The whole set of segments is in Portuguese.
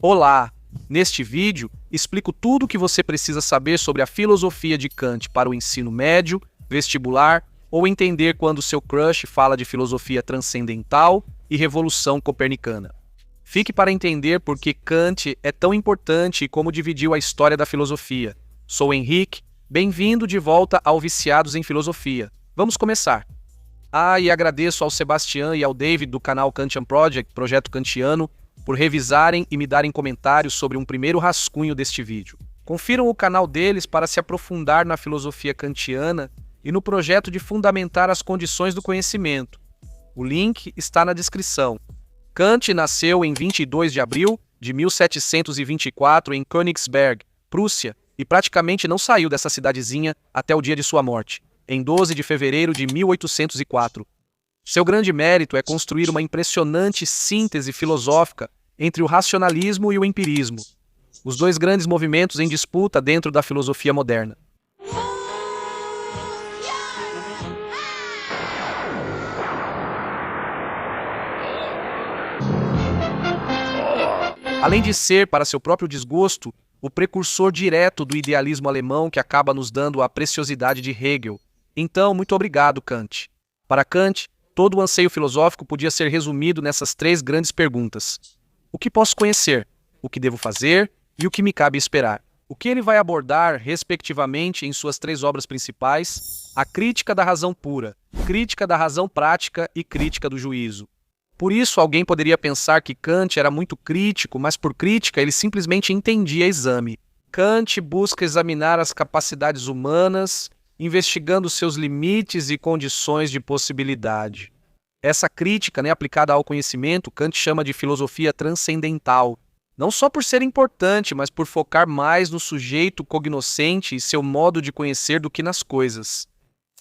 Olá! Neste vídeo, explico tudo o que você precisa saber sobre a filosofia de Kant para o ensino médio, vestibular ou entender quando seu crush fala de filosofia transcendental e revolução copernicana. Fique para entender por que Kant é tão importante e como dividiu a história da filosofia. Sou Henrique, bem-vindo de volta ao Viciados em Filosofia. Vamos começar! E agradeço ao Sebastião e ao David do canal Kantian Project, Projeto Kantiano, por revisarem e me darem comentários sobre um primeiro rascunho deste vídeo. Confiram o canal deles para se aprofundar na filosofia kantiana e no projeto de fundamentar as condições do conhecimento. O link está na descrição. Kant nasceu em 22 de abril de 1724 em Königsberg, Prússia, e praticamente não saiu dessa cidadezinha até o dia de sua morte, em 12 de fevereiro de 1804. Seu grande mérito é construir uma impressionante síntese filosófica entre o racionalismo e o empirismo, os dois grandes movimentos em disputa dentro da filosofia moderna. Além de ser, para seu próprio desgosto, o precursor direto do idealismo alemão que acaba nos dando a preciosidade de Hegel. Então, muito obrigado, Kant. Para Kant, todo o anseio filosófico podia ser resumido nessas três grandes perguntas. O que posso conhecer? O que devo fazer? E o que me cabe esperar? O que ele vai abordar, respectivamente, em suas três obras principais: a crítica da razão pura, crítica da razão prática e crítica do juízo. Por isso, alguém poderia pensar que Kant era muito crítico, mas por crítica ele simplesmente entendia exame. Kant busca examinar as capacidades humanas, investigando seus limites e condições de possibilidade. Essa crítica, aplicada ao conhecimento, Kant chama de filosofia transcendental. Não só por ser importante, mas por focar mais no sujeito cognoscente e seu modo de conhecer do que nas coisas.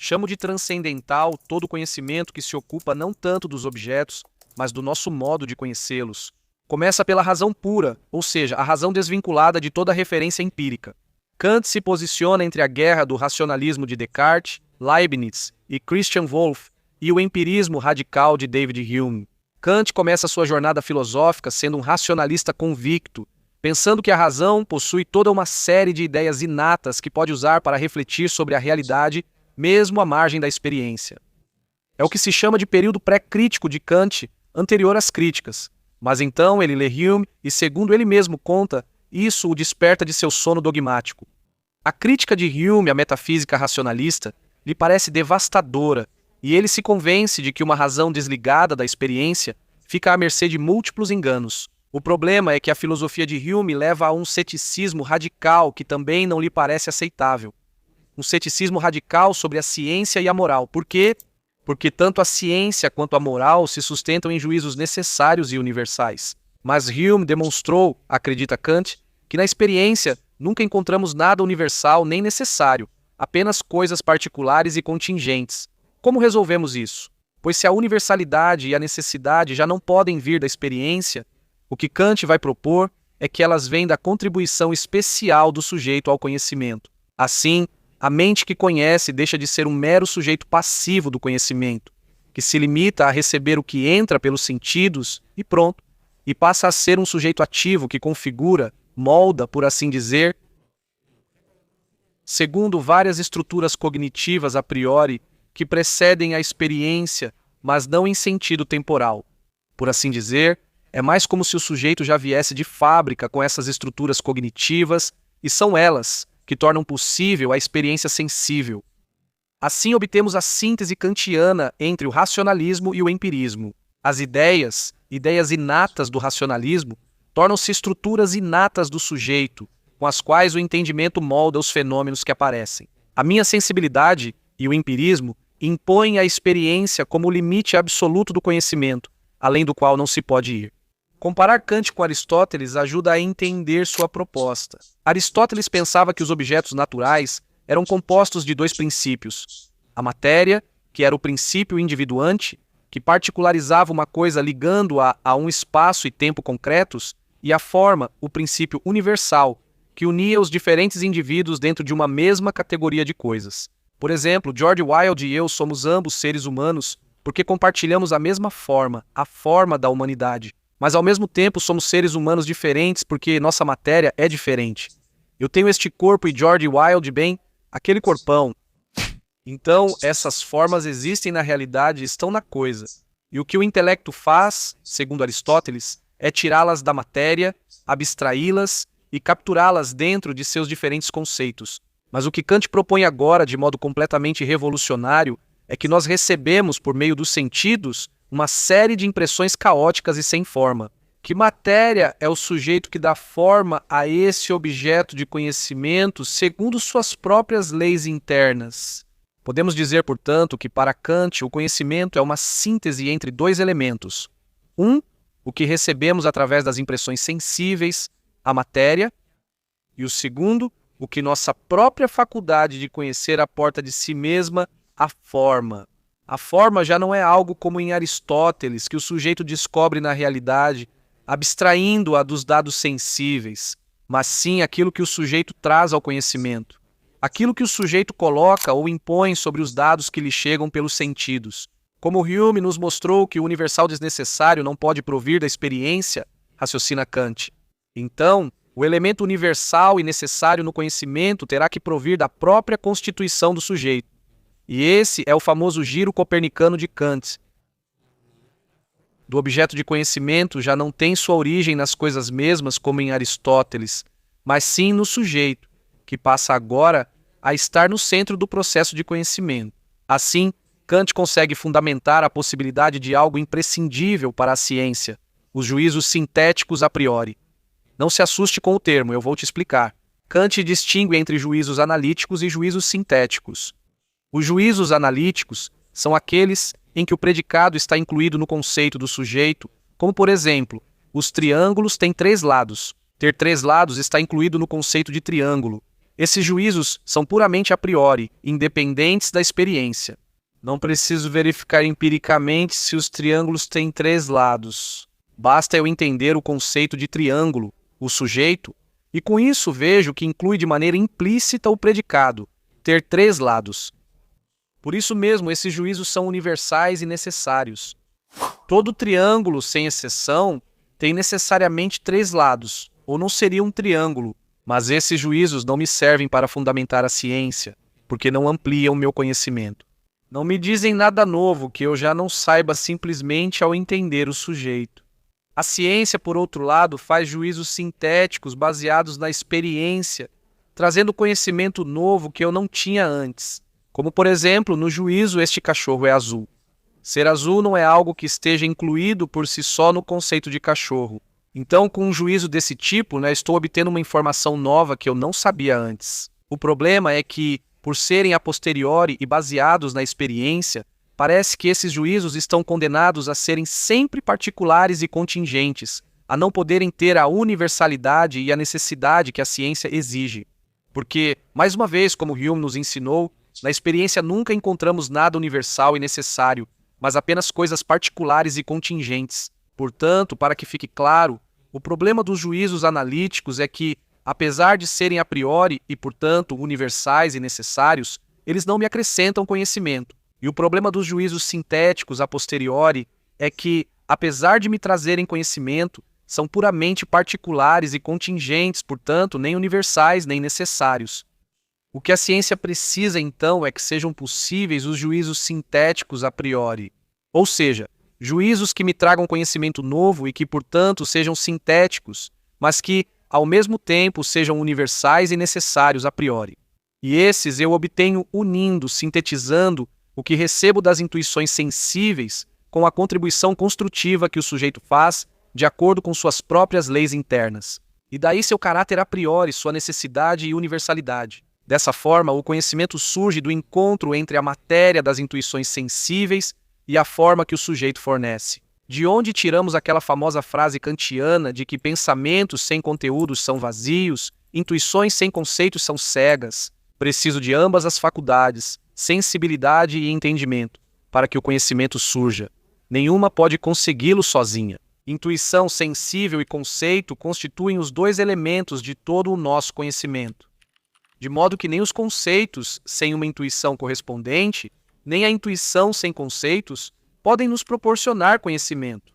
Chamo de transcendental todo conhecimento que se ocupa não tanto dos objetos, mas do nosso modo de conhecê-los. Começa pela razão pura, ou seja, a razão desvinculada de toda referência empírica. Kant se posiciona entre a guerra do racionalismo de Descartes, Leibniz e Christian Wolff e o empirismo radical de David Hume. Kant começa sua jornada filosófica sendo um racionalista convicto, pensando que a razão possui toda uma série de ideias inatas que pode usar para refletir sobre a realidade, mesmo à margem da experiência. É o que se chama de período pré-crítico de Kant, anterior às críticas. Mas então ele lê Hume e, segundo ele mesmo conta, isso o desperta de seu sono dogmático. A crítica de Hume à metafísica racionalista lhe parece devastadora, e ele se convence de que uma razão desligada da experiência fica à mercê de múltiplos enganos. O problema é que a filosofia de Hume leva a um ceticismo radical que também não lhe parece aceitável. Um ceticismo radical sobre a ciência e a moral. Por quê? Porque tanto a ciência quanto a moral se sustentam em juízos necessários e universais. Mas Hume demonstrou, acredita Kant, que na experiência nunca encontramos nada universal nem necessário, apenas coisas particulares e contingentes. Como resolvemos isso? Pois se a universalidade e a necessidade já não podem vir da experiência, o que Kant vai propor é que elas vêm da contribuição especial do sujeito ao conhecimento. Assim, a mente que conhece deixa de ser um mero sujeito passivo do conhecimento, que se limita a receber o que entra pelos sentidos e pronto, e passa a ser um sujeito ativo que configura, molda, por assim dizer, segundo várias estruturas cognitivas a priori que precedem a experiência, mas não em sentido temporal. Por assim dizer, é mais como se o sujeito já viesse de fábrica com essas estruturas cognitivas, e são elas que tornam possível a experiência sensível. Assim obtemos a síntese kantiana entre o racionalismo e o empirismo. As ideias inatas do racionalismo, tornam-se estruturas inatas do sujeito, com as quais o entendimento molda os fenômenos que aparecem. A minha sensibilidade e o empirismo impõem a experiência como o limite absoluto do conhecimento, além do qual não se pode ir. Comparar Kant com Aristóteles ajuda a entender sua proposta. Aristóteles pensava que os objetos naturais eram compostos de dois princípios: a matéria, que era o princípio individuante, que particularizava uma coisa ligando-a a um espaço e tempo concretos, e a forma, o princípio universal, que unia os diferentes indivíduos dentro de uma mesma categoria de coisas. Por exemplo, George Wilde e eu somos ambos seres humanos porque compartilhamos a mesma forma, a forma da humanidade. Mas ao mesmo tempo somos seres humanos diferentes porque nossa matéria é diferente. Eu tenho este corpo e George Wilde, bem, aquele corpão. Então, essas formas existem na realidade e estão na coisa. E o que o intelecto faz, segundo Aristóteles, é tirá-las da matéria, abstraí-las e capturá-las dentro de seus diferentes conceitos. Mas o que Kant propõe agora, de modo completamente revolucionário, é que nós recebemos, por meio dos sentidos, uma série de impressões caóticas e sem forma. Que matéria é o sujeito que dá forma a esse objeto de conhecimento segundo suas próprias leis internas? Podemos dizer, portanto, que para Kant o conhecimento é uma síntese entre dois elementos. O que recebemos através das impressões sensíveis, a matéria, e o segundo, o que nossa própria faculdade de conhecer aporta de si mesma, a forma. A forma já não é algo como em Aristóteles, que o sujeito descobre na realidade, abstraindo-a dos dados sensíveis, mas sim aquilo que o sujeito traz ao conhecimento. Aquilo que o sujeito coloca ou impõe sobre os dados que lhe chegam pelos sentidos. Como Hume nos mostrou que o universal desnecessário não pode provir da experiência, raciocina Kant. Então, o elemento universal e necessário no conhecimento terá que provir da própria constituição do sujeito. E esse é o famoso giro copernicano de Kant. Do objeto de conhecimento já não tem sua origem nas coisas mesmas, como em Aristóteles, mas sim no sujeito, que passa agora a estar no centro do processo de conhecimento. Assim, Kant consegue fundamentar a possibilidade de algo imprescindível para a ciência, os juízos sintéticos a priori. Não se assuste com o termo, eu vou te explicar. Kant distingue entre juízos analíticos e juízos sintéticos. Os juízos analíticos são aqueles em que o predicado está incluído no conceito do sujeito, como por exemplo, os triângulos têm 3 lados. Ter 3 lados está incluído no conceito de triângulo. Esses juízos são puramente a priori, independentes da experiência. Não preciso verificar empiricamente se os triângulos têm 3 lados. Basta eu entender o conceito de triângulo, o sujeito, e com isso vejo que inclui de maneira implícita o predicado, ter 3 lados. Por isso mesmo, esses juízos são universais e necessários. Todo triângulo, sem exceção, tem necessariamente 3 lados, ou não seria um triângulo, mas esses juízos não me servem para fundamentar a ciência, porque não ampliam meu conhecimento. Não me dizem nada novo que eu já não saiba simplesmente ao entender o sujeito. A ciência, por outro lado, faz juízos sintéticos baseados na experiência, trazendo conhecimento novo que eu não tinha antes. Como, por exemplo, no juízo este cachorro é azul. Ser azul não é algo que esteja incluído por si só no conceito de cachorro. Então, com um juízo desse tipo, estou obtendo uma informação nova que eu não sabia antes. O problema é que, por serem a posteriori e baseados na experiência, parece que esses juízos estão condenados a serem sempre particulares e contingentes, a não poderem ter a universalidade e a necessidade que a ciência exige. Porque, mais uma vez, como Hume nos ensinou, na experiência nunca encontramos nada universal e necessário, mas apenas coisas particulares e contingentes. Portanto, para que fique claro, o problema dos juízos analíticos é que, apesar de serem a priori e, portanto, universais e necessários, eles não me acrescentam conhecimento. E o problema dos juízos sintéticos a posteriori é que, apesar de me trazerem conhecimento, são puramente particulares e contingentes, portanto, nem universais nem necessários. O que a ciência precisa, então, é que sejam possíveis os juízos sintéticos a priori, ou seja, juízos que me tragam conhecimento novo e que, portanto, sejam sintéticos, mas que, ao mesmo tempo, sejam universais e necessários a priori. E esses eu obtenho unindo, sintetizando o que recebo das intuições sensíveis com a contribuição construtiva que o sujeito faz de acordo com suas próprias leis internas. E daí seu caráter a priori, sua necessidade e universalidade. Dessa forma, o conhecimento surge do encontro entre a matéria das intuições sensíveis e a forma que o sujeito fornece. De onde tiramos aquela famosa frase kantiana de que pensamentos sem conteúdos são vazios, intuições sem conceitos são cegas. Preciso de ambas as faculdades, sensibilidade e entendimento, para que o conhecimento surja. Nenhuma pode consegui-lo sozinha. Intuição, sensível e conceito constituem os 2 elementos de todo o nosso conhecimento. De modo que nem os conceitos sem uma intuição correspondente, nem a intuição sem conceitos, podem nos proporcionar conhecimento.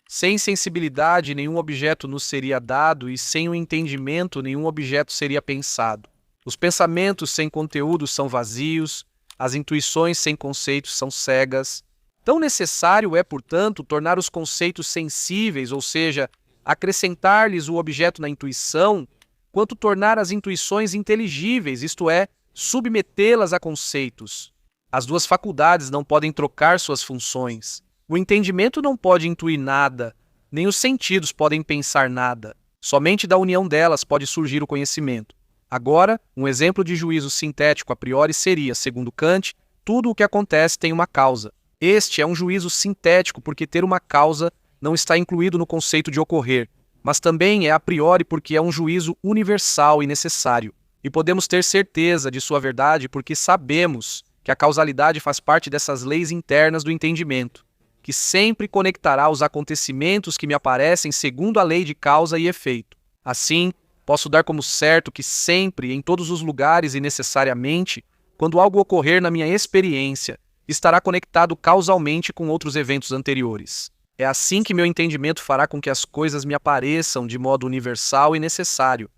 Sem sensibilidade, nenhum objeto nos seria dado, e sem o entendimento, nenhum objeto seria pensado. Os pensamentos sem conteúdo são vazios, as intuições sem conceitos são cegas. Tão necessário é, portanto, tornar os conceitos sensíveis, ou seja, acrescentar-lhes o objeto na intuição, quanto tornar as intuições inteligíveis, isto é, submetê-las a conceitos. As duas faculdades não podem trocar suas funções. O entendimento não pode intuir nada, nem os sentidos podem pensar nada. Somente da união delas pode surgir o conhecimento. Agora, um exemplo de juízo sintético a priori seria, segundo Kant, tudo o que acontece tem uma causa. Este é um juízo sintético porque ter uma causa não está incluído no conceito de ocorrer, mas também é a priori porque é um juízo universal e necessário. E podemos ter certeza de sua verdade porque sabemos que a causalidade faz parte dessas leis internas do entendimento, que sempre conectará os acontecimentos que me aparecem segundo a lei de causa e efeito. Assim, posso dar como certo que sempre, em todos os lugares e necessariamente, quando algo ocorrer na minha experiência, estará conectado causalmente com outros eventos anteriores. É assim que meu entendimento fará com que as coisas me apareçam de modo universal e necessário.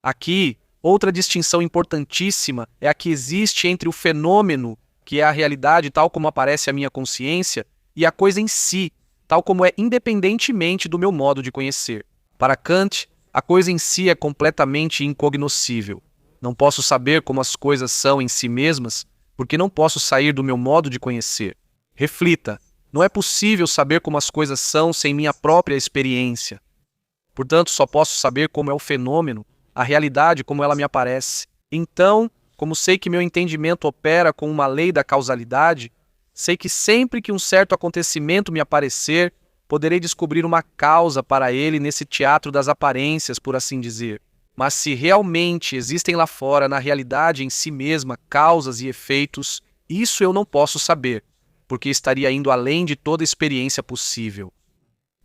Aqui, outra distinção importantíssima é a que existe entre o fenômeno, que é a realidade tal como aparece à minha consciência, e a coisa em si, tal como é independentemente do meu modo de conhecer. Para Kant, a coisa em si é completamente incognoscível. Não posso saber como as coisas são em si mesmas, porque não posso sair do meu modo de conhecer. Reflita, não é possível saber como as coisas são sem minha própria experiência. Portanto, só posso saber como é o fenômeno, a realidade como ela me aparece. Então, como sei que meu entendimento opera com uma lei da causalidade, sei que sempre que um certo acontecimento me aparecer, poderei descobrir uma causa para ele nesse teatro das aparências, por assim dizer. Mas se realmente existem lá fora, na realidade em si mesma, causas e efeitos, isso eu não posso saber, porque estaria indo além de toda experiência possível.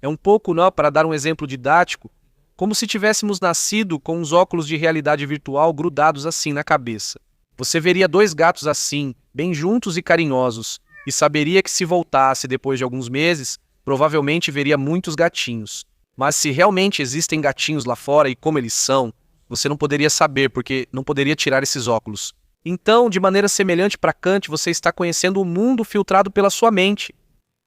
É um pouco, não, para dar um exemplo didático, como se tivéssemos nascido com uns óculos de realidade virtual grudados assim na cabeça. Você veria dois gatos assim, bem juntos e carinhosos, e saberia que se voltasse depois de alguns meses, provavelmente veria muitos gatinhos. Mas se realmente existem gatinhos lá fora e como eles são, você não poderia saber, porque não poderia tirar esses óculos. Então, de maneira semelhante para Kant, você está conhecendo o mundo filtrado pela sua mente.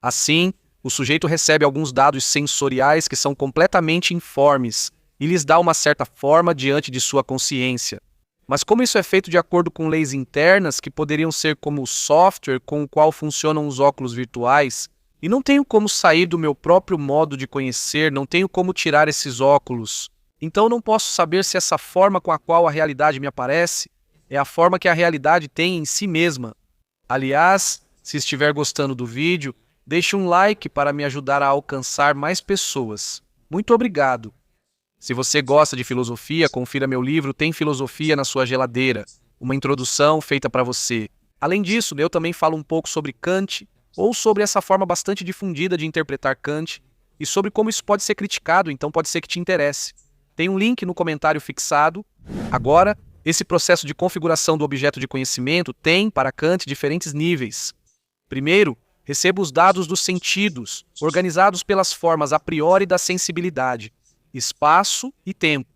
Assim, o sujeito recebe alguns dados sensoriais que são completamente informes e lhes dá uma certa forma diante de sua consciência. Mas como isso é feito de acordo com leis internas que poderiam ser como o software com o qual funcionam os óculos virtuais, e não tenho como sair do meu próprio modo de conhecer, não tenho como tirar esses óculos, então não posso saber se essa forma com a qual a realidade me aparece é a forma que a realidade tem em si mesma. Aliás, se estiver gostando do vídeo, deixe um like para me ajudar a alcançar mais pessoas. Muito obrigado! Se você gosta de filosofia, confira meu livro Tem Filosofia na Sua Geladeira, uma introdução feita para você. Além disso, eu também falo um pouco sobre Kant, ou sobre essa forma bastante difundida de interpretar Kant, e sobre como isso pode ser criticado, então pode ser que te interesse. Tem um link no comentário fixado. Agora, esse processo de configuração do objeto de conhecimento tem, para Kant, diferentes níveis. Primeiro, recebo os dados dos sentidos, organizados pelas formas a priori da sensibilidade, espaço e tempo.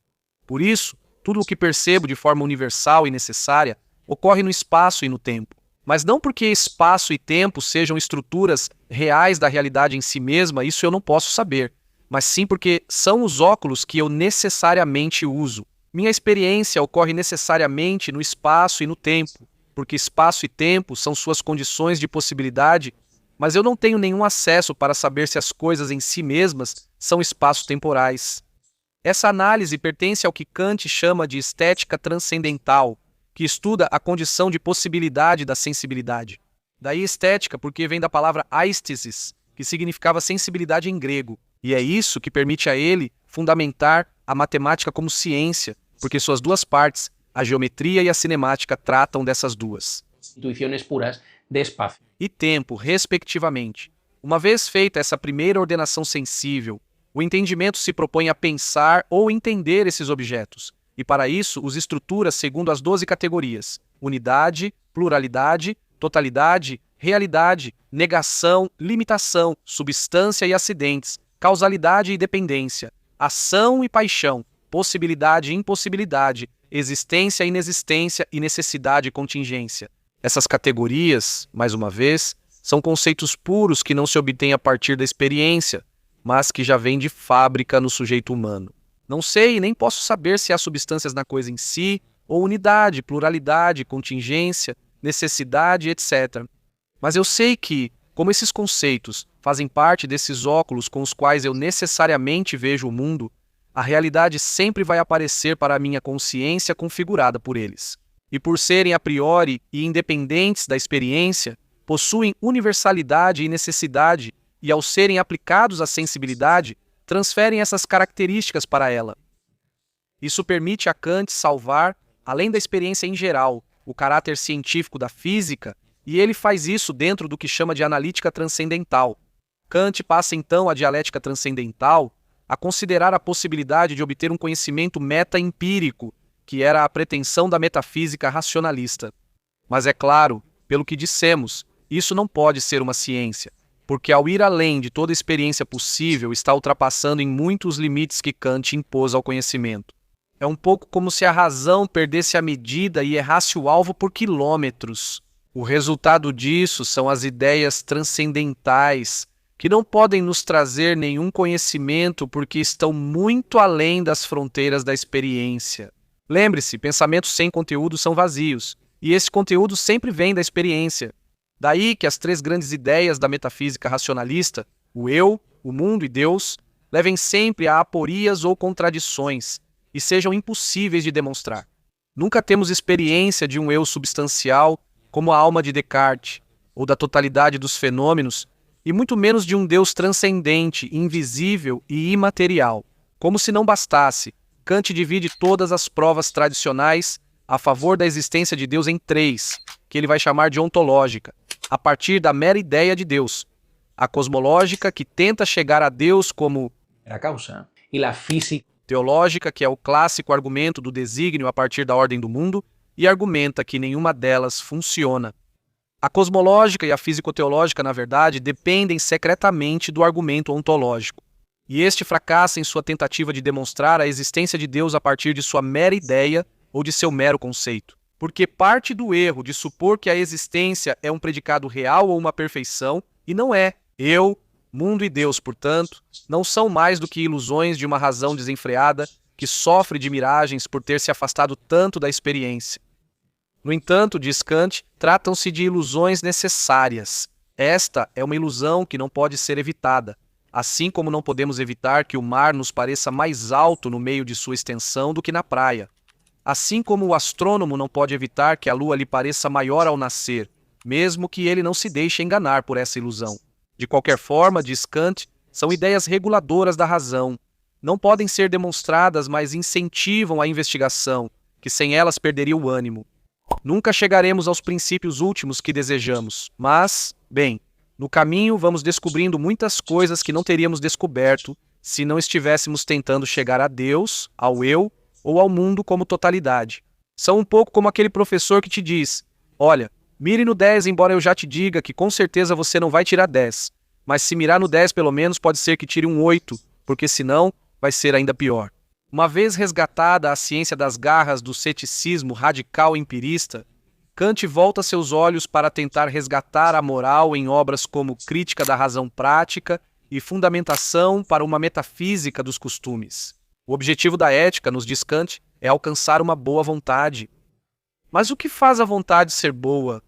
Por isso, tudo o que percebo de forma universal e necessária ocorre no espaço e no tempo. Mas não porque espaço e tempo sejam estruturas reais da realidade em si mesma, isso eu não posso saber, mas sim porque são os óculos que eu necessariamente uso. Minha experiência ocorre necessariamente no espaço e no tempo, porque espaço e tempo são suas condições de possibilidade, mas eu não tenho nenhum acesso para saber se as coisas em si mesmas são espaço-temporais. Essa análise pertence ao que Kant chama de estética transcendental, que estuda a condição de possibilidade da sensibilidade. Daí estética, porque vem da palavra aesthesis, que significava sensibilidade em grego, e é isso que permite a ele fundamentar a matemática como ciência, porque suas duas partes, a geometria e a cinemática, tratam dessas duas. Intuições puras de espaço E tempo, respectivamente. Uma vez feita essa primeira ordenação sensível, o entendimento se propõe a pensar ou entender esses objetos, e para isso os estrutura segundo as 12 categorias: unidade, pluralidade, totalidade, realidade, negação, limitação, substância e acidentes, causalidade e dependência, ação e paixão, possibilidade e impossibilidade, existência e inexistência e necessidade e contingência. Essas categorias, mais uma vez, são conceitos puros que não se obtêm a partir da experiência, mas que já vêm de fábrica no sujeito humano. Não sei e nem posso saber se há substâncias na coisa em si, ou unidade, pluralidade, contingência, necessidade, etc. Mas eu sei que, como esses conceitos fazem parte desses óculos com os quais eu necessariamente vejo o mundo, a realidade sempre vai aparecer para a minha consciência configurada por eles. E por serem a priori e independentes da experiência, possuem universalidade e necessidade, e ao serem aplicados à sensibilidade, transferem essas características para ela. Isso permite a Kant salvar, além da experiência em geral, o caráter científico da física, e ele faz isso dentro do que chama de analítica transcendental. Kant passa então a dialética transcendental a considerar a possibilidade de obter um conhecimento meta-empírico, que era a pretensão da metafísica racionalista. Mas é claro, pelo que dissemos, isso não pode ser uma ciência, porque ao ir além de toda experiência possível está ultrapassando em muitos limites que Kant impôs ao conhecimento. É um pouco como se a razão perdesse a medida e errasse o alvo por quilômetros. O resultado disso são as ideias transcendentais, que não podem nos trazer nenhum conhecimento porque estão muito além das fronteiras da experiência. Lembre-se, pensamentos sem conteúdo são vazios, e esse conteúdo sempre vem da experiência. Daí que as três grandes ideias da metafísica racionalista, o eu, o mundo e Deus, levem sempre a aporias ou contradições, e sejam impossíveis de demonstrar. Nunca temos experiência de um eu substancial, como a alma de Descartes, ou da totalidade dos fenômenos, e muito menos de um Deus transcendente, invisível e imaterial. Como se não bastasse, Kant divide todas as provas tradicionais a favor da existência de Deus em três, que ele vai chamar de ontológica, a partir da mera ideia de Deus. A cosmológica, que tenta chegar a Deus como la causa, y la física, teológica, que é o clássico argumento do desígnio a partir da ordem do mundo, e argumenta que nenhuma delas funciona. A cosmológica e a físico-teológica, na verdade, dependem secretamente do argumento ontológico. E este fracassa em sua tentativa de demonstrar a existência de Deus a partir de sua mera ideia ou de seu mero conceito. Porque parte do erro de supor que a existência é um predicado real ou uma perfeição, e não é. Eu, mundo e Deus, portanto, não são mais do que ilusões de uma razão desenfreada que sofre de miragens por ter se afastado tanto da experiência. No entanto, diz Kant, tratam-se de ilusões necessárias. Esta é uma ilusão que não pode ser evitada, assim como não podemos evitar que o mar nos pareça mais alto no meio de sua extensão do que na praia. Assim como o astrônomo não pode evitar que a lua lhe pareça maior ao nascer, mesmo que ele não se deixe enganar por essa ilusão. De qualquer forma, diz Kant, são ideias reguladoras da razão. Não podem ser demonstradas, mas incentivam a investigação, que sem elas perderia o ânimo. Nunca chegaremos aos princípios últimos que desejamos, mas, bem, no caminho vamos descobrindo muitas coisas que não teríamos descoberto se não estivéssemos tentando chegar a Deus, ao eu ou ao mundo como totalidade. São um pouco como aquele professor que te diz: olha, mire no 10, embora eu já te diga que com certeza você não vai tirar 10, mas se mirar no 10 pelo menos pode ser que tire um 8, porque senão vai ser ainda pior. Uma vez resgatada a ciência das garras do ceticismo radical empirista, Kant volta seus olhos para tentar resgatar a moral em obras como Crítica da Razão Prática e Fundamentação para uma Metafísica dos Costumes. O objetivo da ética, nos diz Kant, é alcançar uma boa vontade. Mas o que faz a vontade ser boa?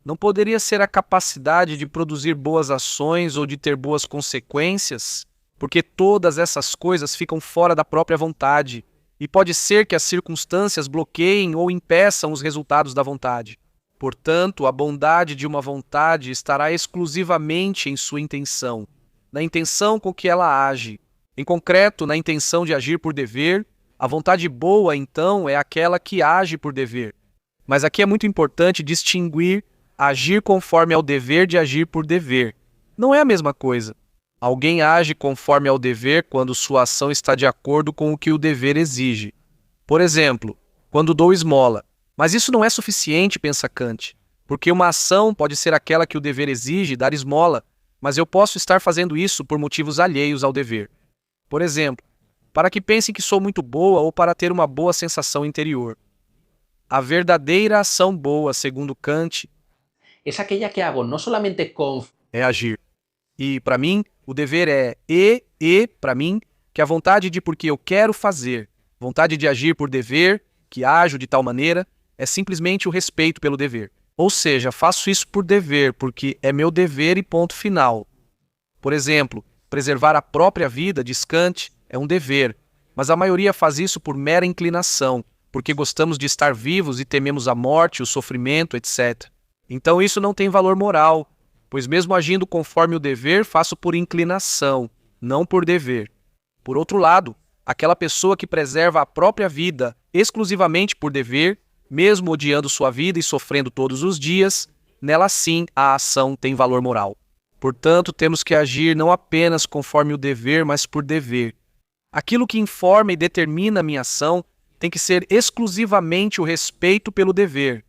Não poderia ser a capacidade de produzir boas ações ou de ter boas consequências? Porque todas essas coisas ficam fora da própria vontade, e pode ser que as circunstâncias bloqueiem ou impeçam os resultados da vontade. Portanto, a bondade de uma vontade estará exclusivamente em sua intenção, na intenção com que ela age. Em concreto, na intenção de agir por dever, a vontade boa, então, é aquela que age por dever. Mas aqui é muito importante distinguir agir conforme ao dever de agir por dever. Não é a mesma coisa. Alguém age conforme ao dever quando sua ação está de acordo com o que o dever exige. Por exemplo, quando dou esmola. Mas isso não é suficiente, pensa Kant, porque uma ação pode ser aquela que o dever exige, dar esmola, mas eu posso estar fazendo isso por motivos alheios ao dever. Por exemplo, para que pensem que sou muito boa ou para ter uma boa sensação interior. A verdadeira ação boa, segundo Kant, es aquella que hago no solamente con é agir. E, para mim, o dever é para mim, que a vontade de porque eu quero fazer, vontade de agir por dever, que ajo de tal maneira, é simplesmente o respeito pelo dever. Ou seja, faço isso por dever, porque é meu dever e ponto final. Por exemplo, preservar a própria vida, diz Kant, é um dever, mas a maioria faz isso por mera inclinação, porque gostamos de estar vivos e tememos a morte, o sofrimento, etc. Então isso não tem valor moral, pois mesmo agindo conforme o dever, faço por inclinação, não por dever. Por outro lado, aquela pessoa que preserva a própria vida exclusivamente por dever, mesmo odiando sua vida e sofrendo todos os dias, nela sim a ação tem valor moral. Portanto, temos que agir não apenas conforme o dever, mas por dever. Aquilo que informa e determina a minha ação tem que ser exclusivamente o respeito pelo dever.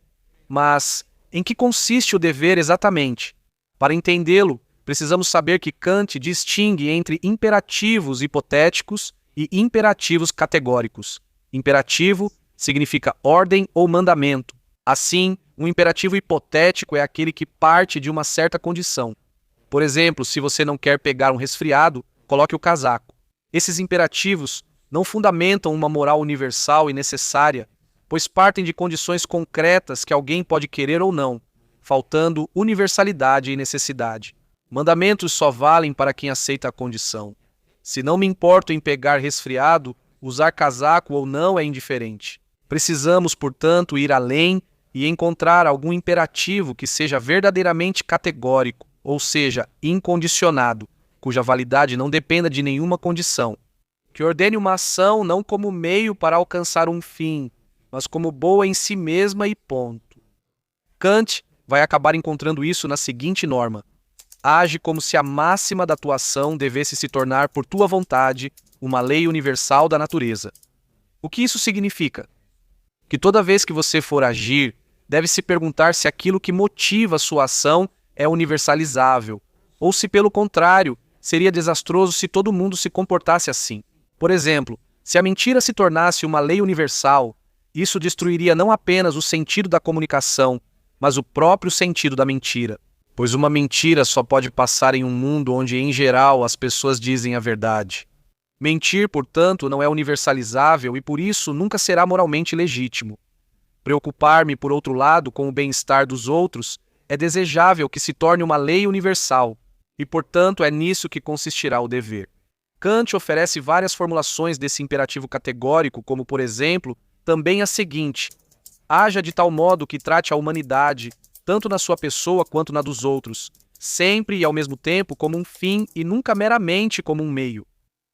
Mas em que consiste o dever exatamente? Para entendê-lo, precisamos saber que Kant distingue entre imperativos hipotéticos e imperativos categóricos. Imperativo significa ordem ou mandamento. Assim, um imperativo hipotético é aquele que parte de uma certa condição. Por exemplo, se você não quer pegar um resfriado, coloque o casaco. Esses imperativos não fundamentam uma moral universal e necessária, pois partem de condições concretas que alguém pode querer ou não, faltando universalidade e necessidade. Mandamentos só valem para quem aceita a condição. Se não me importo em pegar resfriado, usar casaco ou não é indiferente. Precisamos, portanto, ir além e encontrar algum imperativo que seja verdadeiramente categórico, ou seja, incondicionado, cuja validade não dependa de nenhuma condição. Que ordene uma ação não como meio para alcançar um fim, mas como boa em si mesma e ponto. Kant vai acabar encontrando isso na seguinte norma: age como se a máxima da tua ação devesse se tornar por tua vontade uma lei universal da natureza. O que isso significa? Que toda vez que você for agir, deve se perguntar se aquilo que motiva sua ação é universalizável, ou se, pelo contrário, seria desastroso se todo mundo se comportasse assim. Por exemplo, se a mentira se tornasse uma lei universal, isso destruiria não apenas o sentido da comunicação, mas o próprio sentido da mentira. Pois uma mentira só pode passar em um mundo onde, em geral, as pessoas dizem a verdade. Mentir, portanto, não é universalizável e, por isso, nunca será moralmente legítimo. Preocupar-me, por outro lado, com o bem-estar dos outros é desejável que se torne uma lei universal, e, portanto, é nisso que consistirá o dever. Kant oferece várias formulações desse imperativo categórico, como, por exemplo, também a seguinte: haja de tal modo que trate a humanidade, tanto na sua pessoa quanto na dos outros, sempre e ao mesmo tempo como um fim e nunca meramente como um meio.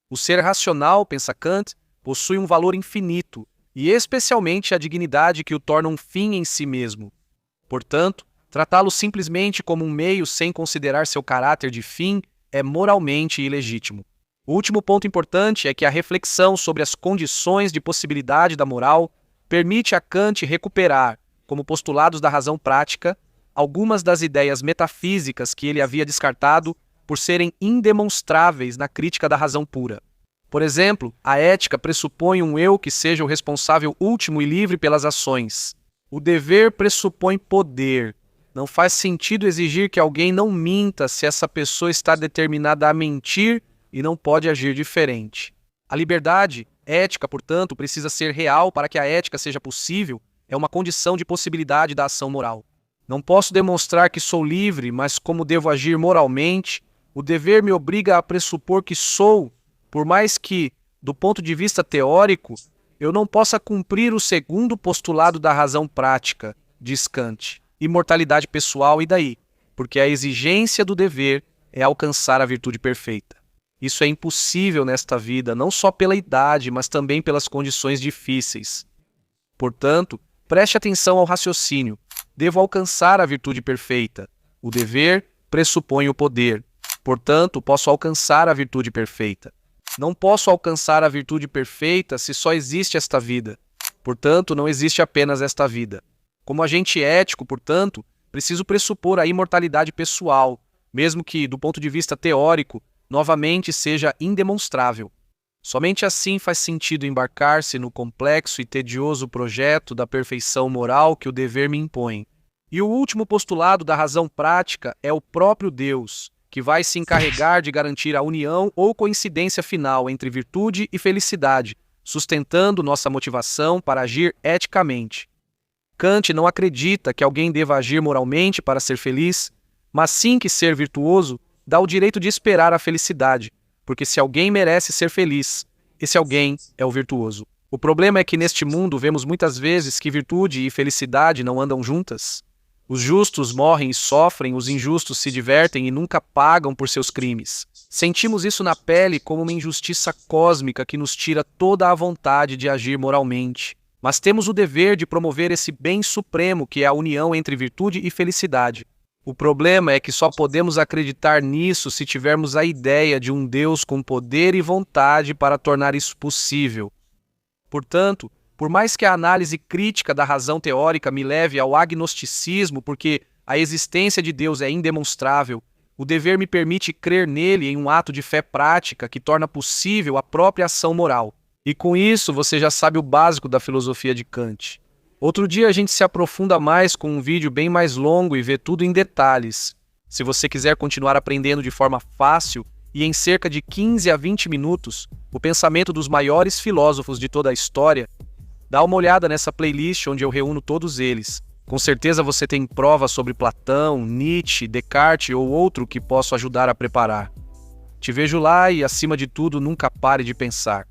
O ser racional, pensa Kant, possui um valor infinito, e especialmente a dignidade que o torna um fim em si mesmo. Portanto, tratá-lo simplesmente como um meio sem considerar seu caráter de fim é moralmente ilegítimo. O último ponto importante é que a reflexão sobre as condições de possibilidade da moral permite a Kant recuperar, como postulados da razão prática, algumas das ideias metafísicas que ele havia descartado por serem indemonstráveis na crítica da razão pura. Por exemplo, a ética pressupõe um eu que seja o responsável último e livre pelas ações. O dever pressupõe poder. Não faz sentido exigir que alguém não minta se essa pessoa está determinada a mentir e não pode agir diferente. A liberdade, ética, portanto, precisa ser real para que a ética seja possível, é uma condição de possibilidade da ação moral. Não posso demonstrar que sou livre, mas como devo agir moralmente, o dever me obriga a pressupor que sou, por mais que, do ponto de vista teórico, eu não possa cumprir o segundo postulado da razão prática, diz Kant, imortalidade pessoal e daí, porque a exigência do dever é alcançar a virtude perfeita. Isso é impossível nesta vida, não só pela idade, mas também pelas condições difíceis. Portanto, preste atenção ao raciocínio. Devo alcançar a virtude perfeita. O dever pressupõe o poder. Portanto, posso alcançar a virtude perfeita. Não posso alcançar a virtude perfeita se só existe esta vida. Portanto, não existe apenas esta vida. Como agente ético, portanto, preciso pressupor a imortalidade pessoal, mesmo que, do ponto de vista teórico, novamente seja indemonstrável. Somente assim faz sentido embarcar-se no complexo e tedioso projeto da perfeição moral que o dever me impõe. E o último postulado da razão prática é o próprio Deus, que vai se encarregar de garantir a união ou coincidência final entre virtude e felicidade, sustentando nossa motivação para agir eticamente. Kant não acredita que alguém deva agir moralmente para ser feliz, mas sim que ser virtuoso dá o direito de esperar a felicidade, porque se alguém merece ser feliz, esse alguém é o virtuoso. O problema é que neste mundo vemos muitas vezes que virtude e felicidade não andam juntas. Os justos morrem e sofrem, os injustos se divertem e nunca pagam por seus crimes. Sentimos isso na pele como uma injustiça cósmica que nos tira toda a vontade de agir moralmente. Mas temos o dever de promover esse bem supremo que é a união entre virtude e felicidade. O problema é que só podemos acreditar nisso se tivermos a ideia de um Deus com poder e vontade para tornar isso possível. Portanto, por mais que a análise crítica da razão teórica me leve ao agnosticismo, porque a existência de Deus é indemonstrável, o dever me permite crer nele em um ato de fé prática que torna possível a própria ação moral. E com isso você já sabe o básico da filosofia de Kant. Outro dia a gente se aprofunda mais com um vídeo bem mais longo e vê tudo em detalhes. Se você quiser continuar aprendendo de forma fácil e em cerca de 15 a 20 minutos, o pensamento dos maiores filósofos de toda a história, dá uma olhada nessa playlist onde eu reúno todos eles. Com certeza você tem provas sobre Platão, Nietzsche, Descartes ou outro que posso ajudar a preparar. Te vejo lá e, acima de tudo, nunca pare de pensar.